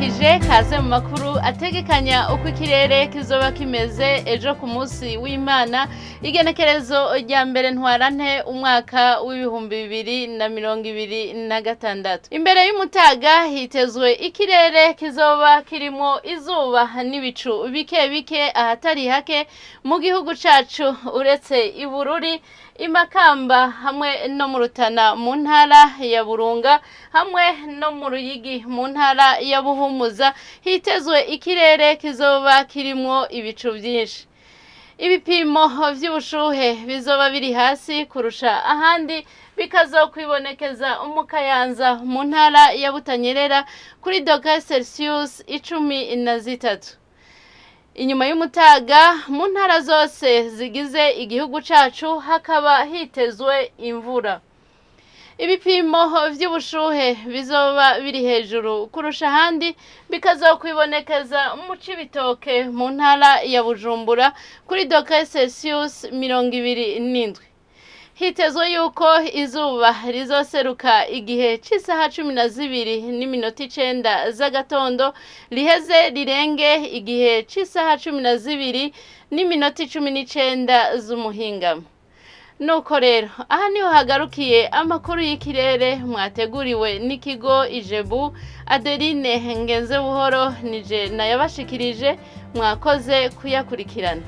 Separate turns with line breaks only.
ndabaramukije kaze mu makuru ategekanya uko ikirere kizoba kimeze ejo ku munsi w'Imana igenekerezo rya mbere Ntwarante umwaka w'ibihumbi 2026. Imbere y'umutaga hitezwe ikirere kizoba kirimo izuba n'ibicu bike bike ahatari hake mu gihugu cacu uretse Ibururi, Imakamba hamwe no mu Rutana mu ntara ya Burunga hamwe no mu Ruyigi mu ntara ya Buhumuza hitezwe ikirere kizoba kirimwo ibicu byinshi. Ibipimo vy'ubushuhe bizoba biri hasi kurusha ahandi bikazokwibonekeza mu Kayanza mu ntara ya Butanyerera kuri °C 13. Inyuma y'umutaga mu ntara zose zigize igihugu cacu hakaba hitezwe imvura. Ibipimo vy'ubushuhe bizoba biri hejuru kurusha ahandi bikazokwibonekeza mu Cibitoke mu ntara ya Bujumbura kuri °C 27. Hitezwe yuko izuba rizoseruka igihe c'isaha 12:09 z'agatondo riheze rirenge igihe c'isaha 12:19 z'umuhingamo. Nuko rero aha niho hagarukiye amakuru y'ikirere mwateguriwe n'ikigo Ijebu. Adeline Ngenze buhoro nije nayabashikirije, mwakoze kuyakurikirana.